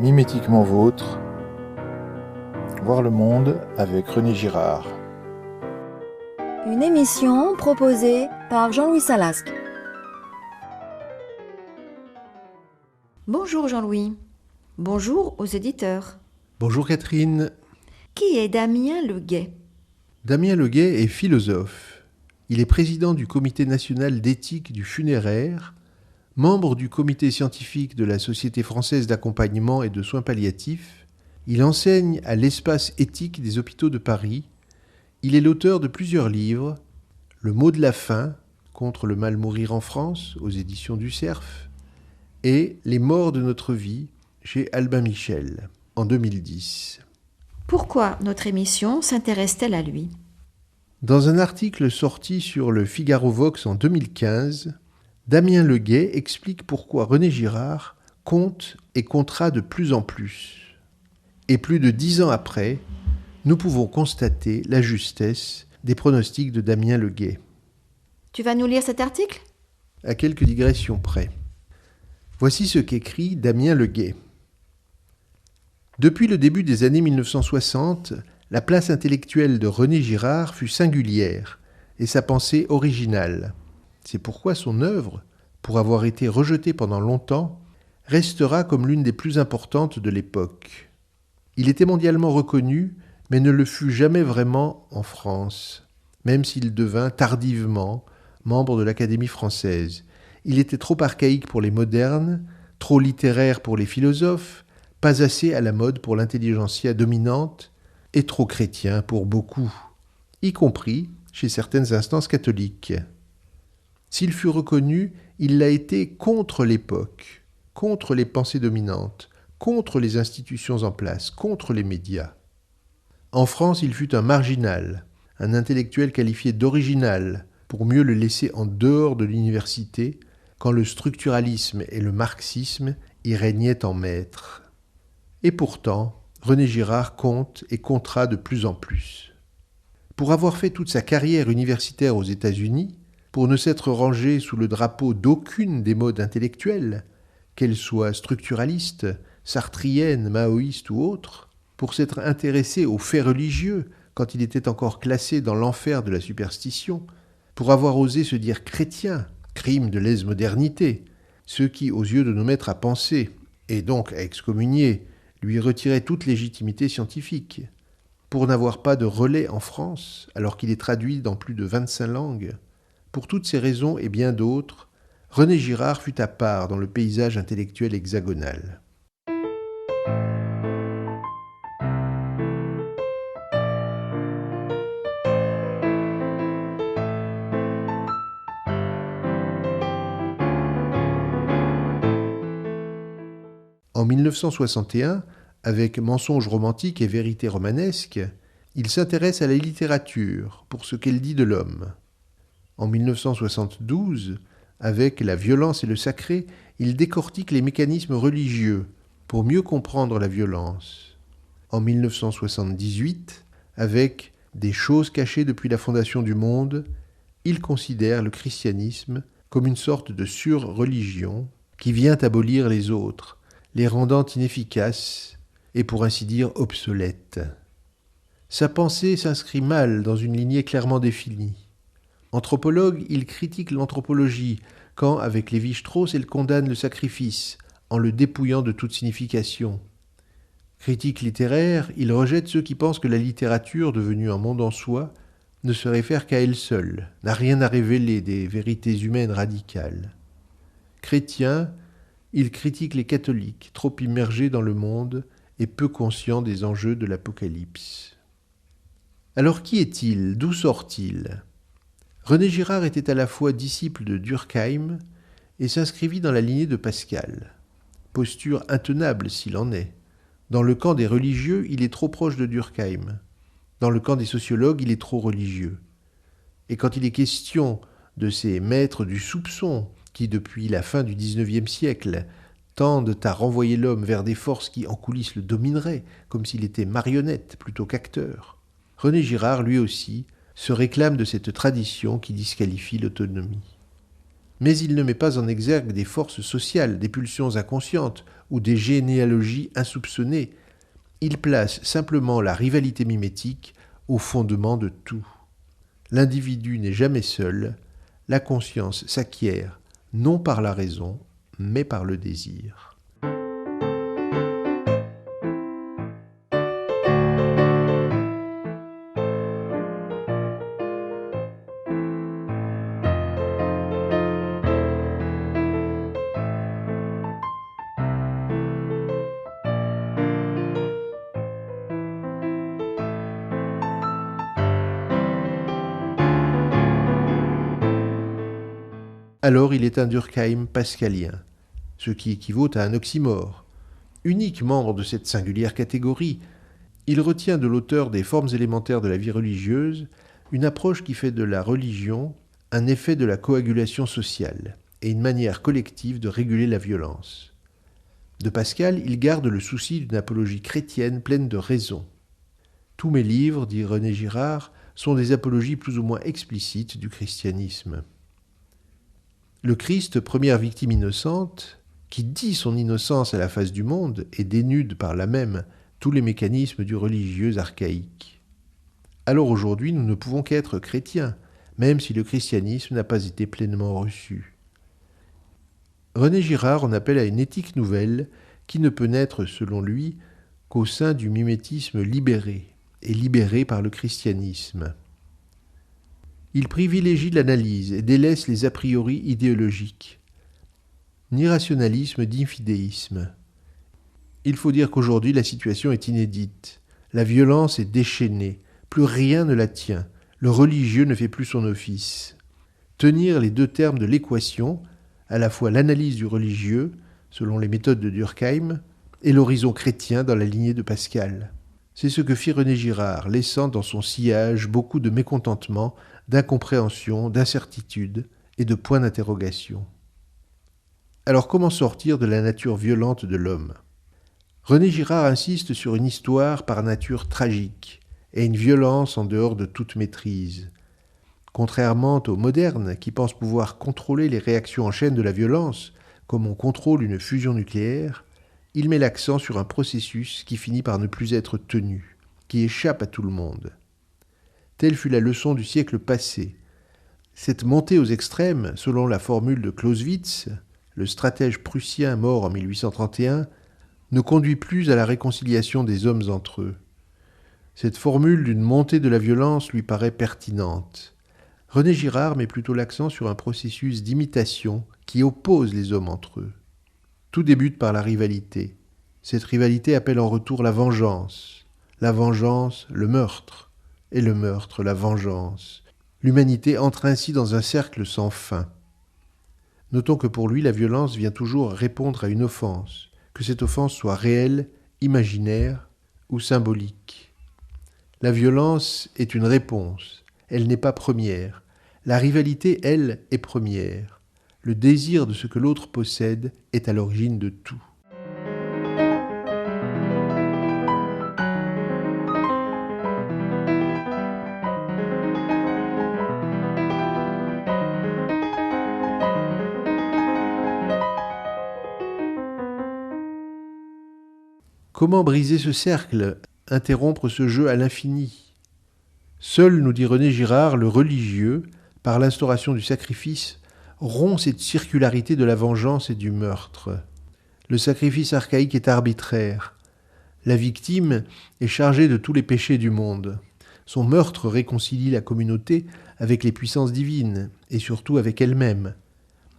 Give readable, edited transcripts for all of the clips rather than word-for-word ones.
Mimétiquement vôtre, voir le monde avec René Girard. Une émission proposée par Jean-Louis Salasque. Bonjour Jean-Louis. Bonjour aux éditeurs. Bonjour Catherine. Qui est Damien Leguet ? Damien Leguet est philosophe. Il est président du Comité national d'éthique du funéraire, membre du comité scientifique de la Société française d'accompagnement et de soins palliatifs. Il enseigne à l'espace éthique des hôpitaux de Paris. Il est l'auteur de plusieurs livres, Le mot de la fin, contre le mal mourir en France, aux éditions du Cerf, et Les morts de notre vie, chez Albin Michel, en 2010. Pourquoi notre émission s'intéresse-t-elle à lui ? Dans un article sorti sur le Figaro Vox en 2015, Damien Leguet explique pourquoi René Girard compte et comptera de plus en plus. Et plus de 10 ans après, nous pouvons constater la justesse des pronostics de Damien Leguet. Tu vas nous lire cet article ? À quelques digressions près. Voici ce qu'écrit Damien Leguet. Depuis le début des années 1960, la place intellectuelle de René Girard fut singulière et sa pensée originale. C'est pourquoi son œuvre, pour avoir été rejetée pendant longtemps, restera comme l'une des plus importantes de l'époque. Il était mondialement reconnu, mais ne le fut jamais vraiment en France, même s'il devint tardivement membre de l'Académie française. Il était trop archaïque pour les modernes, trop littéraire pour les philosophes, pas assez à la mode pour l'intelligentsia dominante, et trop chrétien pour beaucoup, y compris chez certaines instances catholiques. S'il fut reconnu, il l'a été contre l'époque, contre les pensées dominantes, contre les institutions en place, contre les médias. En France, il fut un marginal, un intellectuel qualifié d'original, pour mieux le laisser en dehors de l'université, quand le structuralisme et le marxisme y régnaient en maître. Et pourtant, René Girard compte et comptera de plus en plus. Pour avoir fait toute sa carrière universitaire aux États-Unis, pour ne s'être rangé sous le drapeau d'aucune des modes intellectuelles, qu'elles soient structuralistes, sartriennes, maoïstes ou autres, pour s'être intéressé aux faits religieux quand il était encore classé dans l'enfer de la superstition, pour avoir osé se dire chrétien, crime de lèse-modernité, ce qui, aux yeux de nos maîtres à penser, et donc à excommunier, lui retirait toute légitimité scientifique, pour n'avoir pas de relais en France, alors qu'il est traduit dans plus de 25 langues. Pour toutes ces raisons et bien d'autres, René Girard fut à part dans le paysage intellectuel hexagonal. En 1961, avec Mensonges romantiques et Vérités romanesques, il s'intéresse à la littérature pour ce qu'elle dit de l'homme. En 1972, avec La violence et le sacré, il décortique les mécanismes religieux pour mieux comprendre la violence. En 1978, avec Des choses cachées depuis la fondation du monde, il considère le christianisme comme une sorte de sur-religion qui vient abolir les autres, les rendant inefficaces et pour ainsi dire obsolètes. Sa pensée s'inscrit mal dans une lignée clairement définie. Anthropologue, il critique l'anthropologie quand, avec Lévi-Strauss, elle condamne le sacrifice en le dépouillant de toute signification. Critique littéraire, il rejette ceux qui pensent que la littérature, devenue un monde en soi, ne se réfère qu'à elle seule, n'a rien à révéler des vérités humaines radicales. Chrétien, il critique les catholiques, trop immergés dans le monde et peu conscients des enjeux de l'Apocalypse. Alors qui est-il ? D'où sort-il ? René Girard était à la fois disciple de Durkheim et s'inscrivit dans la lignée de Pascal. Posture intenable s'il en est. Dans le camp des religieux, il est trop proche de Durkheim. Dans le camp des sociologues, il est trop religieux. Et quand il est question de ces maîtres du soupçon qui, depuis la fin du XIXe siècle, tendent à renvoyer l'homme vers des forces qui, en coulisses, le domineraient, comme s'il était marionnette plutôt qu'acteur, René Girard, lui aussi, se réclame de cette tradition qui disqualifie l'autonomie. Mais il ne met pas en exergue des forces sociales, des pulsions inconscientes ou des généalogies insoupçonnées. Il place simplement la rivalité mimétique au fondement de tout. L'individu n'est jamais seul, la conscience s'acquiert non par la raison, mais par le désir. Alors il est un Durkheim pascalien, ce qui équivaut à un oxymore. Unique membre de cette singulière catégorie, il retient de l'auteur des formes élémentaires de la vie religieuse une approche qui fait de la religion un effet de la coagulation sociale et une manière collective de réguler la violence. De Pascal, il garde le souci d'une apologie chrétienne pleine de raison. Tous mes livres, dit René Girard, sont des apologies plus ou moins explicites du christianisme. Le Christ, première victime innocente, qui dit son innocence à la face du monde et dénude par là même tous les mécanismes du religieux archaïque. Alors aujourd'hui, nous ne pouvons qu'être chrétiens, même si le christianisme n'a pas été pleinement reçu. René Girard en appelle à une éthique nouvelle qui ne peut naître, selon lui, qu'au sein du mimétisme libéré, et libéré par le christianisme. Il privilégie l'analyse et délaisse les a priori idéologiques. Ni rationalisme, ni fidéisme. Il faut dire qu'aujourd'hui la situation est inédite. La violence est déchaînée, plus rien ne la tient. Le religieux ne fait plus son office. Tenir les deux termes de l'équation, à la fois l'analyse du religieux, selon les méthodes de Durkheim, et l'horizon chrétien dans la lignée de Pascal. C'est ce que fit René Girard, laissant dans son sillage beaucoup de mécontentement, d'incompréhension, d'incertitude et de points d'interrogation. Alors comment sortir de la nature violente de l'homme ? René Girard insiste sur une histoire par nature tragique et une violence en dehors de toute maîtrise. Contrairement aux modernes qui pensent pouvoir contrôler les réactions en chaîne de la violence, comme on contrôle une fusion nucléaire, il met l'accent sur un processus qui finit par ne plus être tenu, qui échappe à tout le monde. Telle fut la leçon du siècle passé. Cette montée aux extrêmes, selon la formule de Clausewitz, le stratège prussien mort en 1831, ne conduit plus à la réconciliation des hommes entre eux. Cette formule d'une montée de la violence lui paraît pertinente. René Girard met plutôt l'accent sur un processus d'imitation qui oppose les hommes entre eux. Tout débute par la rivalité. Cette rivalité appelle en retour la vengeance, le meurtre, et le meurtre, la vengeance. L'humanité entre ainsi dans un cercle sans fin. Notons que pour lui, la violence vient toujours répondre à une offense, que cette offense soit réelle, imaginaire ou symbolique. La violence est une réponse, elle n'est pas première. La rivalité, elle, est première. Le désir de ce que l'autre possède est à l'origine de tout. Comment briser ce cercle, interrompre ce jeu à l'infini ? Seul, nous dit René Girard, le religieux, par l'instauration du sacrifice, rompt cette circularité de la vengeance et du meurtre. Le sacrifice archaïque est arbitraire. La victime est chargée de tous les péchés du monde. Son meurtre réconcilie la communauté avec les puissances divines et surtout avec elle-même.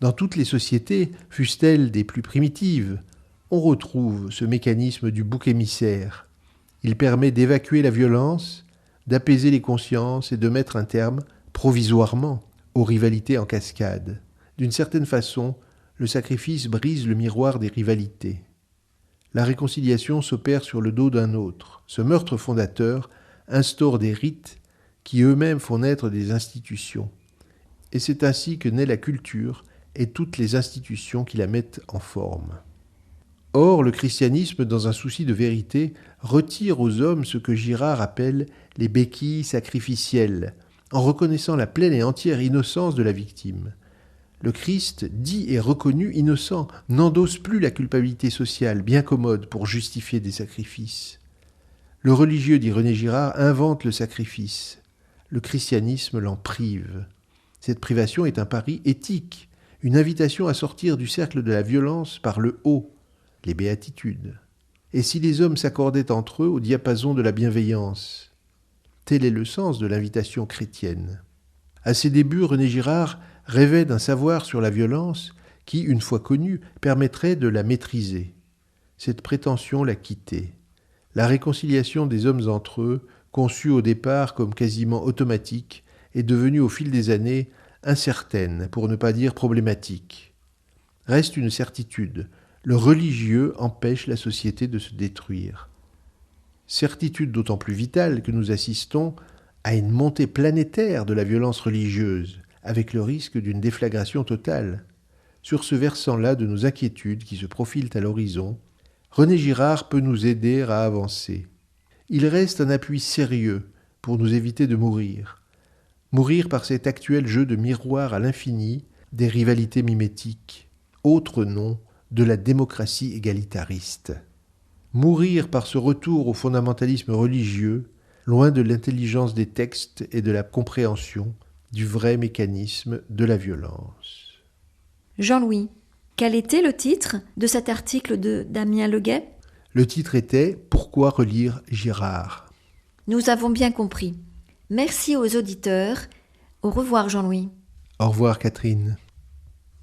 Dans toutes les sociétés, fussent-elles des plus primitives, on retrouve ce mécanisme du bouc émissaire. Il permet d'évacuer la violence, d'apaiser les consciences et de mettre un terme, provisoirement, aux rivalités en cascade. D'une certaine façon, le sacrifice brise le miroir des rivalités. La réconciliation s'opère sur le dos d'un autre. Ce meurtre fondateur instaure des rites qui eux-mêmes font naître des institutions. Et c'est ainsi que naît la culture et toutes les institutions qui la mettent en forme. Or, le christianisme, dans un souci de vérité, retire aux hommes ce que Girard appelle les béquilles sacrificielles, en reconnaissant la pleine et entière innocence de la victime. Le Christ, dit et reconnu innocent, n'endosse plus la culpabilité sociale, bien commode pour justifier des sacrifices. Le religieux, dit René Girard, invente le sacrifice. Le christianisme l'en prive. Cette privation est un pari éthique, une invitation à sortir du cercle de la violence par le haut, les béatitudes. Et si les hommes s'accordaient entre eux au diapason de la bienveillance? Tel est le sens de l'invitation chrétienne. À ses débuts, René Girard rêvait d'un savoir sur la violence qui, une fois connu, permettrait de la maîtriser. Cette prétention l'a quitté. La réconciliation des hommes entre eux, conçue au départ comme quasiment automatique, est devenue au fil des années incertaine, pour ne pas dire problématique. Reste une certitude, le religieux empêche la société de se détruire. Certitude d'autant plus vitale que nous assistons à une montée planétaire de la violence religieuse, avec le risque d'une déflagration totale. Sur ce versant-là de nos inquiétudes qui se profilent à l'horizon, René Girard peut nous aider à avancer. Il reste un appui sérieux pour nous éviter de mourir. Mourir par cet actuel jeu de miroir à l'infini des rivalités mimétiques, autre nom de la démocratie égalitariste. Mourir par ce retour au fondamentalisme religieux, loin de l'intelligence des textes et de la compréhension du vrai mécanisme de la violence. Jean-Louis, quel était le titre de cet article de Damien Leguet ? Le titre était « Pourquoi relire Girard ?» Nous avons bien compris. Merci aux auditeurs. Au revoir Jean-Louis. Au revoir Catherine.